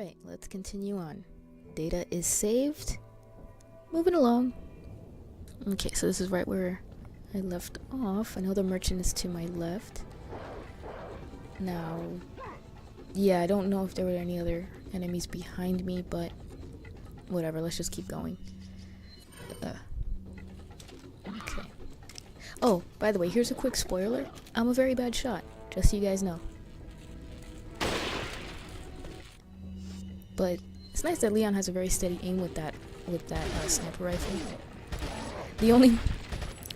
Alright, let's continue on. Data is saved. Moving along. Okay, so this is right where I left off. I know the merchant is to my left. Now, yeah, I don't know if there were any other enemies behind me, but whatever, let's just keep going. Okay. Oh, by the way, here's a quick spoiler. I'm a very bad shot, just so you guys know. But it's nice that Leon has a very steady aim with that sniper rifle. The only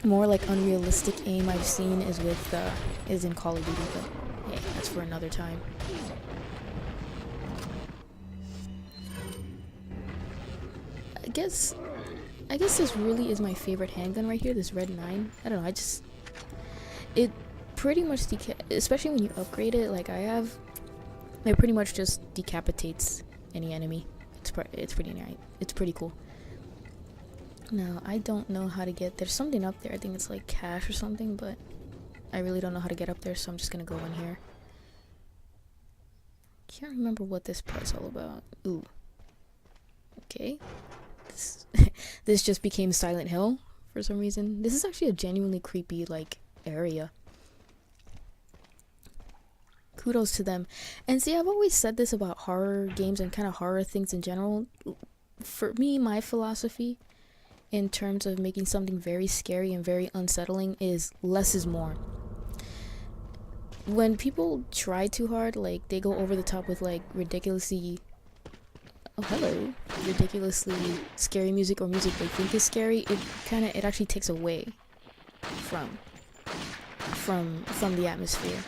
more like unrealistic aim I've seen is in Call of Duty, but yeah, that's for another time. I guess this really is my favorite handgun right here, this Red 9. I don't know, it pretty much especially when you upgrade it like I have, it pretty much just decapitates any enemy. It's pretty nice. It's pretty cool. Now, I don't know how to get, there's something up there, I think it's like cash or something, but I really don't know how to get up there, so I'm just gonna go in here. Can't remember what this part's all about. Ooh. Okay. This just became Silent Hill for some reason. This is actually a genuinely creepy, like, area. Kudos to them. And see, I've always said this about horror games and kind of horror things in general. For me, my philosophy in terms of making something very scary and very unsettling is less is more. When people try too hard, like they go over the top with like ridiculously scary music or music they think is scary, it actually takes away from the atmosphere.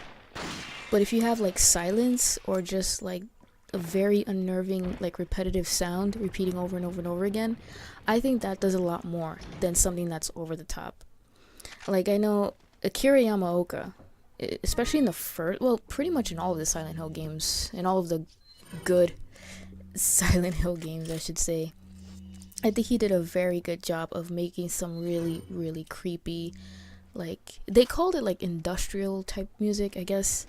But if you have like silence or just like a very unnerving like repetitive sound repeating over and over and over again, I think that does a lot more than something that's over the top. Like I know Akira Yamaoka, especially in the first, well, pretty much in all of the Silent Hill games, in all of the good Silent Hill games I should say, I think he did a very good job of making some really, really creepy, like they called it like industrial type music, I guess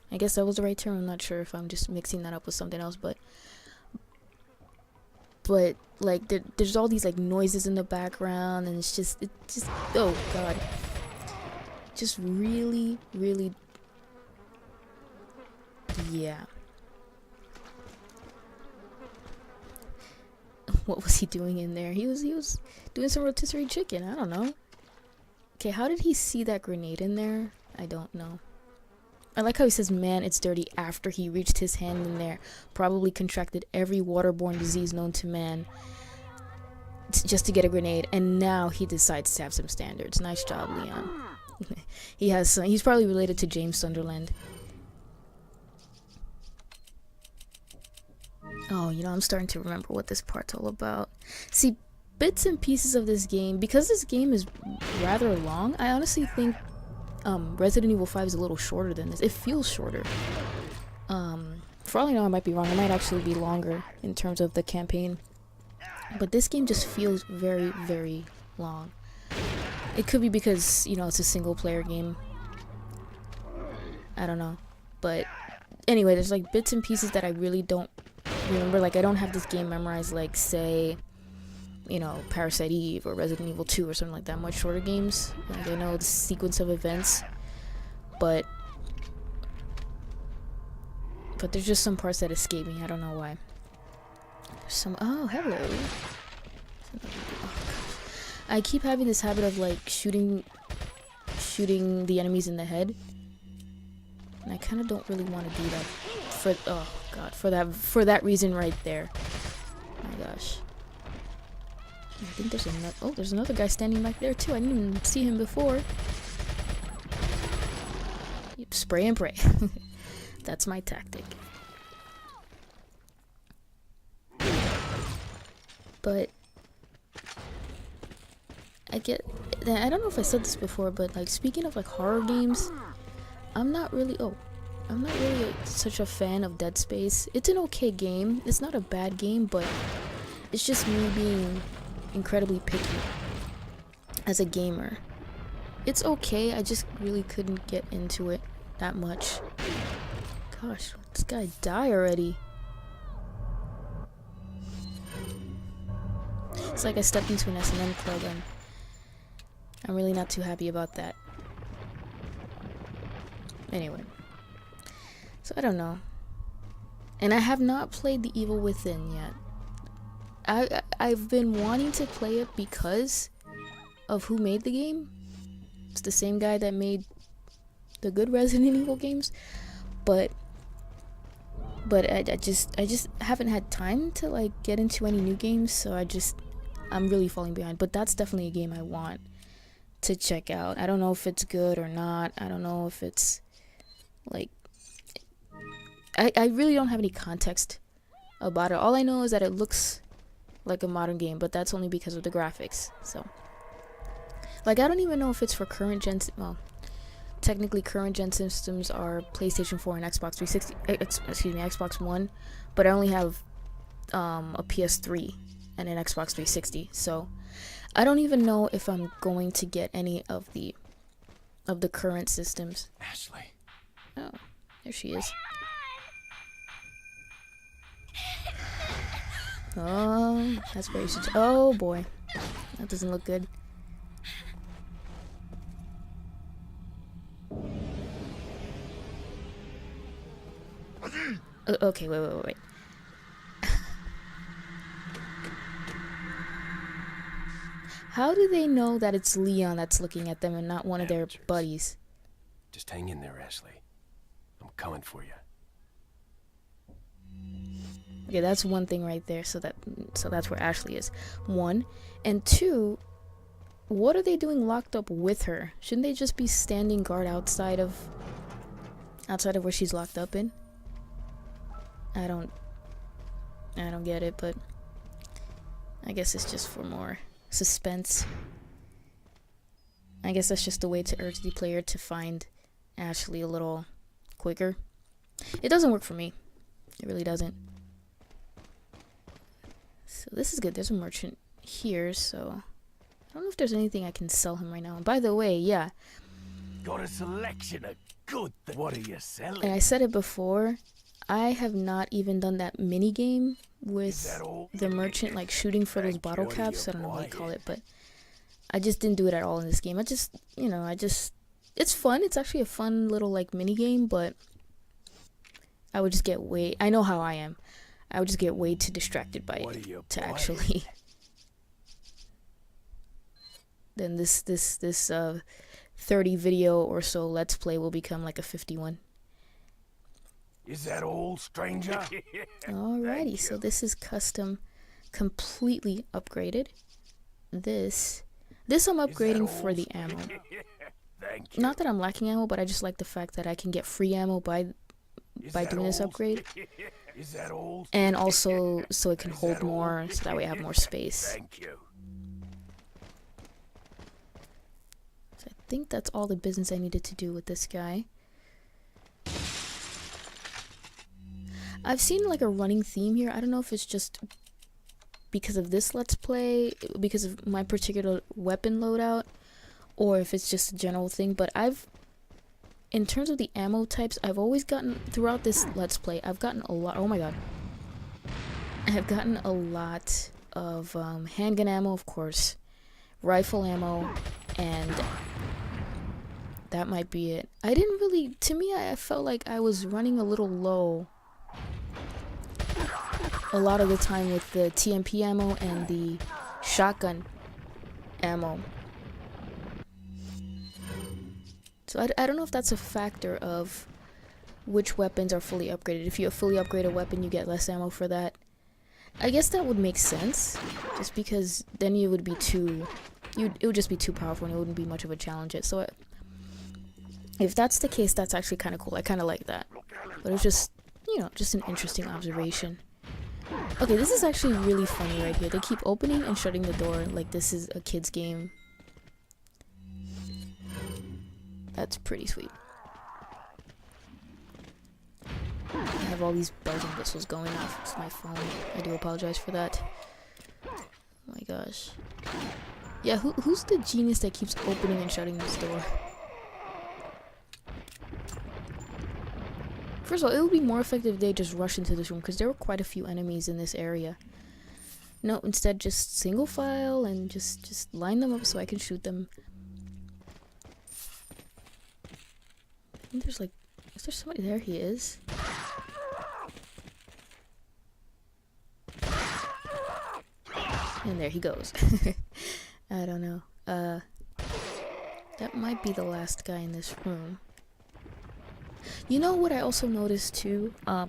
that was the right term. I'm not sure if I'm just mixing that up with something else, but like there's all these like noises in the background, and it just oh god, just really, really, yeah. What was he doing in there? He was doing some rotisserie chicken. I don't know. Okay, how did he see that grenade in there? I don't know. I like how he says, man, it's dirty, after he reached his hand in there, probably contracted every waterborne disease known to man just to get a grenade, and now he decides to have some standards. Nice job, Leon. He's probably related to James Sunderland. Oh, you know, I'm starting to remember what this part's all about. See, bits and pieces of this game, because this game is rather long, I honestly think Resident Evil 5 is a little shorter than this. It feels shorter. For all I know, I might be wrong. It might actually be longer in terms of the campaign. But this game just feels very, very long. It could be because, you know, it's a single player game. I don't know. But anyway, there's like bits and pieces that I really don't remember. Like I don't have this game memorized like, say, you know, Parasite Eve or Resident Evil 2 or something like that. Much shorter games. Like I know the sequence of events, but there's just some parts that escape me. I don't know why. Oh, hello. I keep having this habit of like shooting the enemies in the head, and I kind of don't really want to do that. For that reason right there. Oh my gosh. I think there's another guy standing back there too. I didn't even see him before. Spray and pray. That's my tactic. But I don't know if I said this before, but like speaking of like horror games, I'm not really such a fan of Dead Space. It's an okay game. It's not a bad game, but it's just me being incredibly picky as a gamer. It's okay, I just really couldn't get into it that much. Gosh, this guy die already. It's like I stepped into an S&M club, and I'm really not too happy about that. Anyway, so I don't know. And I have not played The Evil Within yet. I've been wanting to play it because of who made the game. It's the same guy that made the good Resident Evil games, but I just haven't had time to like get into any new games, so I'm really falling behind. But that's definitely a game I want to check out. I don't know if it's good or not. I don't know if it's like, I really don't have any context about it. All I know is that it looks like a modern game, but that's only because of the graphics. So like, I don't even know if it's for current gen. Well, technically current gen systems are PlayStation 4 and Xbox 360, Xbox One, but I only have a PS3 and an Xbox 360, so I don't even know if I'm going to get any of the current systems. Ashley. Oh, there she is. Oh, that's very oh boy, that doesn't look good. Okay, wait. How do they know that it's Leon that's looking at them and not one of their buddies? Just hang in there, Ashley. I'm coming for you. Okay, that's one thing right there. So that's where Ashley is. One. And two, what are they doing locked up with her? Shouldn't they just be standing guard outside of where she's locked up in? I don't get it, but I guess it's just for more suspense. I guess that's just a way to urge the player to find Ashley a little quicker. It doesn't work for me. It really doesn't. So this is good. There's a merchant here, so I don't know if there's anything I can sell him right now. And by the way, yeah. Got a selection of good things. What are you selling? And I said it before, I have not even done that mini game with the merchant, like shooting for those bottle caps. I don't know what you call it, but I just didn't do it at all in this game. It's fun. It's actually a fun little like mini game, but I would just get I know how I am. I would just get way too distracted by it to actually. Then this 30 video or so let's play will become like a 51. Is that all, stranger? Alrighty, so this is custom, completely upgraded. This I'm upgrading for the ammo. Not that I'm lacking ammo, but I just like the fact that I can get free ammo by doing this upgrade. And also so it can hold more, so that way I have more space. Thank you. So I think that's all the business I needed to do with this guy. I've seen like a running theme here. I don't know if it's just because of this let's play, because of my particular weapon loadout, or if it's just a general thing, but in terms of the ammo types, I've always gotten, throughout this let's play, I've gotten a lot, oh my god, I've gotten a lot of handgun ammo, of course, rifle ammo, and that might be it. I didn't really, to me, I felt like I was running a little low a lot of the time with the TMP ammo and the shotgun ammo. So I don't know if that's a factor of which weapons are fully upgraded. If you fully upgrade a weapon, you get less ammo for that. I guess that would make sense, just because then it would be it would just be too powerful and it wouldn't be much of a challenge. So if that's the case, that's actually kind of cool. I kind of like that. But it's just, just an interesting observation. Okay, this is actually really funny right here. They keep opening and shutting the door like this is a kid's game. That's pretty sweet. I have all these bells and whistles going off. It's my phone. I do apologize for that. Oh my gosh. Yeah, who's the genius that keeps opening and shutting this door? First of all, it would be more effective if they just rush into this room, because there were quite a few enemies in this area. No, instead just single file and just line them up so I can shoot them. I think there's like, is there somebody there? He is. And there he goes. I don't know. That might be the last guy in this room. You know what I also noticed too? I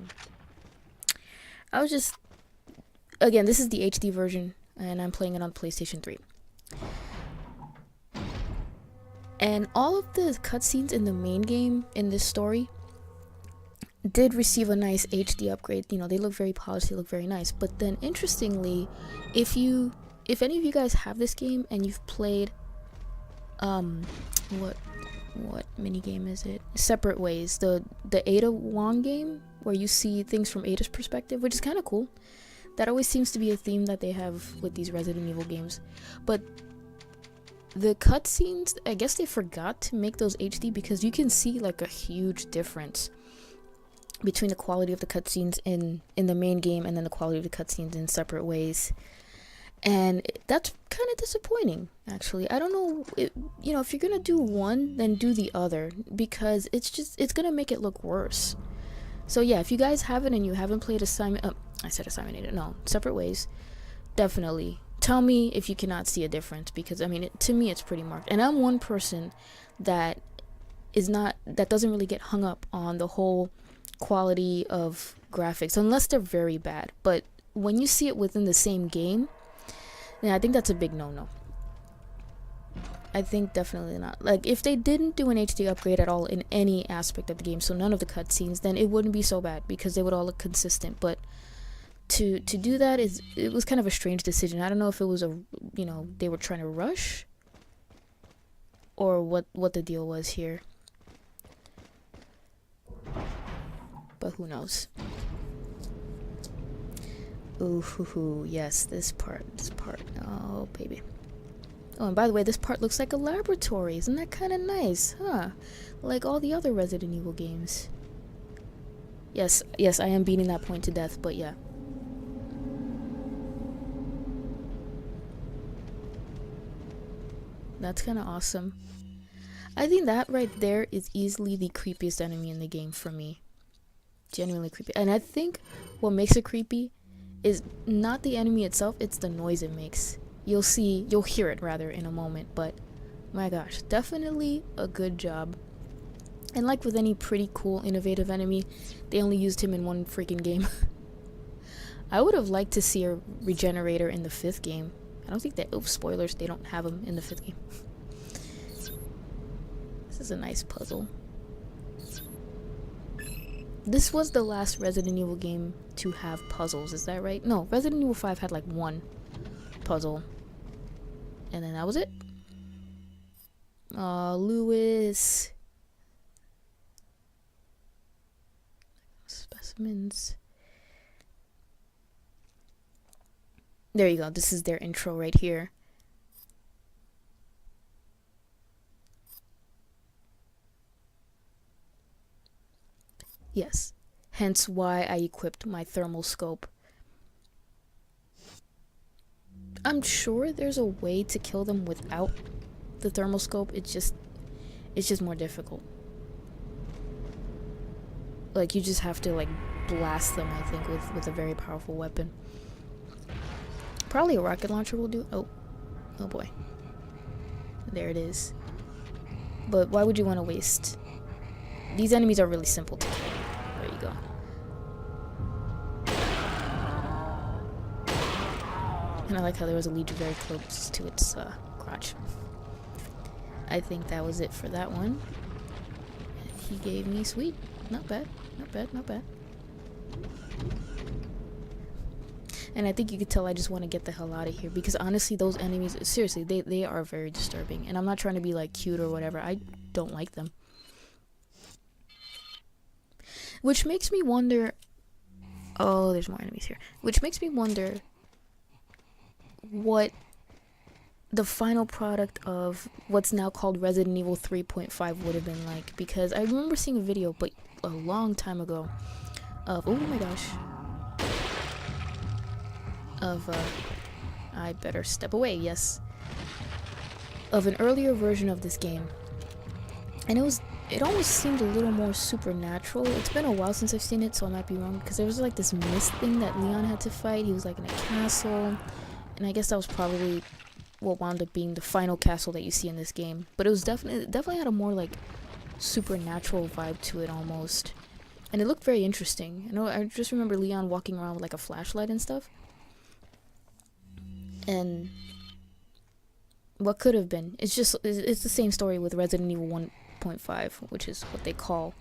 was just, again, this is the HD version and I'm playing it on PlayStation 3. And all of the cutscenes in the main game in this story did receive a nice HD upgrade. You know, they look very polished, they look very nice. But then interestingly, if any of you guys have this game and you've played what mini game is it? Separate Ways, the Ada Wong game where you see things from Ada's perspective, which is kind of cool. That always seems to be a theme that they have with these Resident Evil games. But the cutscenes, I guess they forgot to make those HD because you can see like a huge difference between the quality of the cutscenes in the main game and then the quality of the cutscenes in Separate Ways. And that's kind of disappointing, actually. I don't know, you know, if you're gonna do one, then do the other, because it's gonna make it look worse. So yeah, if you guys haven't and you haven't played Assignment, I said Assignment Ada, no, Separate Ways, definitely tell me if you cannot see a difference, because I mean, to me it's pretty marked. And I'm one person that doesn't really get hung up on the whole quality of graphics unless they're very bad. But when you see it within the same game, yeah, I think that's a big no-no. I think definitely not. Like, if they didn't do an HD upgrade at all in any aspect of the game, so none of the cutscenes, then it wouldn't be so bad because they would all look consistent. But to do that it was kind of a strange decision. I don't know if it was they were trying to rush or what the deal was here. But who knows? Ooh, yes, this part. Oh, baby. Oh, and by the way, this part looks like a laboratory. Isn't that kind of nice, huh? Like all the other Resident Evil games. Yes, I am beating that point to death, but yeah. That's kind of awesome. I think that right there is easily the creepiest enemy in the game for me. Genuinely creepy. And I think what makes it creepy is not the enemy itself, it's the noise it makes. You'll hear it rather in a moment, but my gosh, definitely a good job. And like with any pretty cool, innovative enemy, they only used him in one freaking game. I would have liked to see a regenerator in the 5th game. I don't think that, spoilers, they don't have him in the 5th game. This is a nice puzzle. This was the last Resident Evil game to have puzzles, is that right? No, Resident Evil 5 had like one puzzle. And then that was it. Aw, Lewis. Specimens. There you go, this is their intro right here. Yes, hence why I equipped my thermal scope. I'm sure there's a way to kill them without the thermal scope. It's just more difficult. Like, you just have to like blast them, I think, with a very powerful weapon. Probably a rocket launcher will do. Oh boy, there it is. But why would you want to waste? These enemies are really simple to kill. There you go. And I like how there was a leech very close to its crotch. I think that was it for that one. He gave me sweet. Not bad. And I think you could tell I just want to get the hell out of here, because honestly, those enemies, seriously, they are very disturbing. And I'm not trying to be like cute or whatever. I don't like them. Which makes me wonder... Oh, there's more enemies here. Which makes me wonder what the final product of what's now called Resident Evil 3.5 would have been like. Because I remember seeing a video, but a long time ago, of... Oh my gosh. Of I better step away, yes. Of an earlier version of this game. And it almost seemed a little more supernatural. It's been a while since I've seen it, so I might be wrong, because there was like this mist thing that Leon had to fight. He was like in a castle, and I guess that was probably what wound up being the final castle that you see in this game. But it was definitely had a more like supernatural vibe to it almost. And it looked very interesting. I just remember Leon walking around with like a flashlight and stuff. And what could have been. It's the same story with Resident Evil 1.5, which is what they call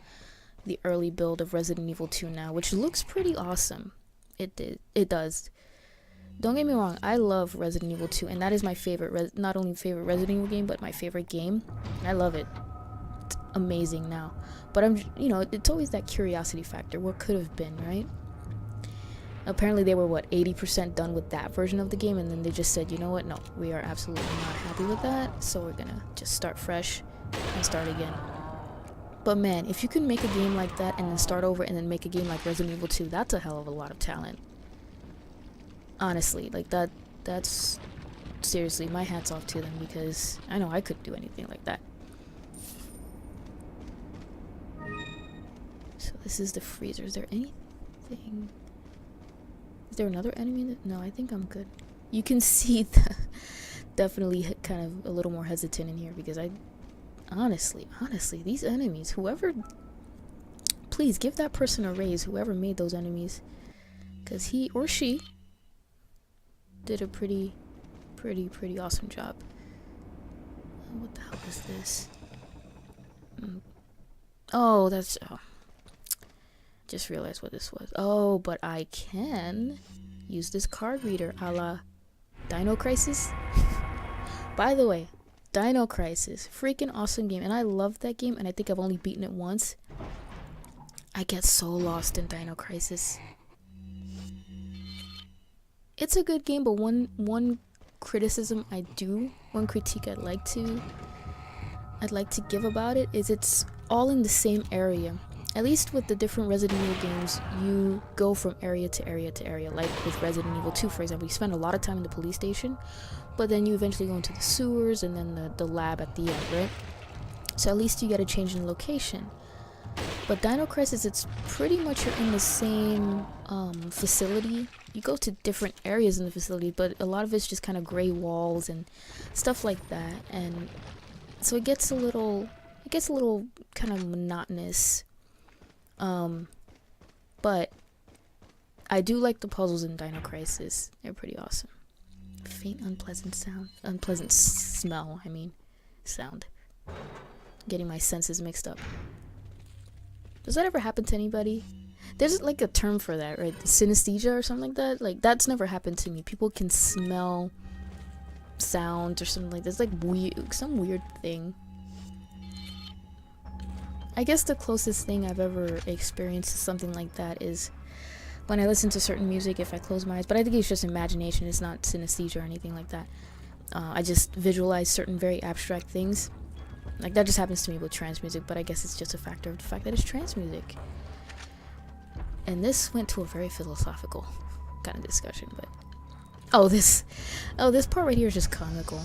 the early build of Resident Evil 2 now, which looks pretty awesome. It does. Don't get me wrong, I love Resident Evil 2, and that is my favorite, not only favorite Resident Evil game, but my favorite game. I love it. It's amazing now. But it's always that curiosity factor. What could have been, right? Apparently they were, 80% done with that version of the game, and then they just said, you know what, no, we are absolutely not happy with that, so we're gonna just start fresh and start again. But man, if you can make a game like that and then start over and then make a game like Resident Evil 2, that's a hell of a lot of talent. Honestly, like that's seriously, my hat's off to them, because I know I couldn't do anything like that. So this is the freezer. Is there anything? Is there another enemy? No, I think I'm good. You can see definitely kind of a little more hesitant in here, because honestly, these enemies, whoever, please give that person a raise, whoever made those enemies, because he or she did a pretty awesome job. What the hell is this? Oh, just realized what this was. Oh, but I can use this card reader a la Dino Crisis. By the way, Dino Crisis, freaking awesome game, and I love that game, and I think I've only beaten it once. I get so lost in Dino Crisis. It's a good game, but one criticism one critique I'd like to give about it is it's all in the same area. At least with the different Resident Evil games, you go from area to area to area. Like with Resident Evil 2, for example, you spend a lot of time in the police station, but then you eventually go into the sewers and then the lab at the end, right? So at least you get a change in location. But Dino Crisis, it's pretty much you're in the same facility. You go to different areas in the facility, but a lot of it's just kind of gray walls and stuff like that. And so it gets a little kind of monotonous. But I do like the puzzles in Dino Crisis. They're pretty awesome. Faint unpleasant smell, sound. Getting my senses mixed up. Does that ever happen to anybody? There's like a term for that, right? Synesthesia or something like that. Like that's never happened to me. People can smell sounds or something like this. Like some weird thing. I guess the closest thing I've ever experienced to something like that is when I listen to certain music, if I close my eyes. But I think it's just imagination. It's not synesthesia or anything like that. I just visualize certain very abstract things. Like that just happens to me with trance music, but I guess it's just a factor of the fact that it's trance music. And this went to a very philosophical kind of discussion, but this part right here is just comical.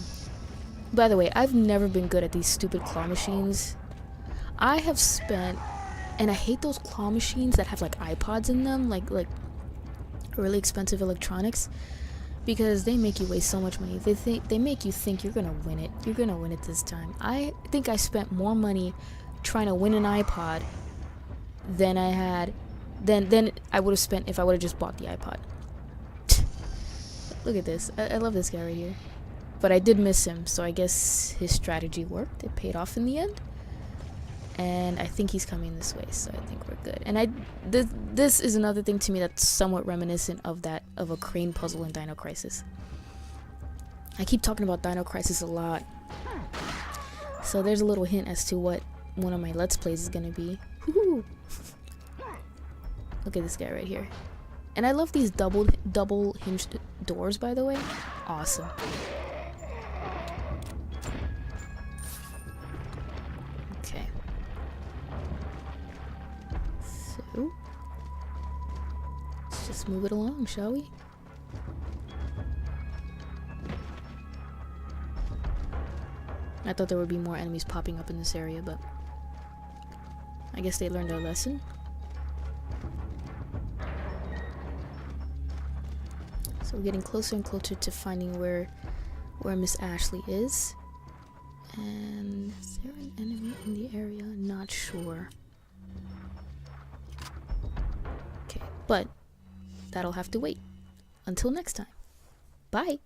By the way, I've never been good at these stupid claw machines. I have spent, and I hate those claw machines that have like iPods in them, like really expensive electronics, because they make you waste so much money. They make you think you're gonna win it. You're gonna win it this time. I think I spent more money trying to win an iPod than I would have spent if I would have just bought the iPod. Look at this. I love this guy right here. But I did miss him, so I guess his strategy worked. It paid off in the end. And I think he's coming this way, so I think we're good. And this is another thing to me that's somewhat reminiscent of a crane puzzle in Dino Crisis. I keep talking about Dino Crisis a lot, so there's a little hint as to what one of my Let's Plays is gonna be. Woohoo! Look at this guy right here. And I love these double hinged doors, by the way. Awesome. Okay. So let's just move it along, shall we? I thought there would be more enemies popping up in this area, but I guess they learned their lesson. So we're getting closer and closer to finding where Miss Ashley is. And is there an enemy in the area? Not sure. Okay, but that'll have to wait until next time. Bye!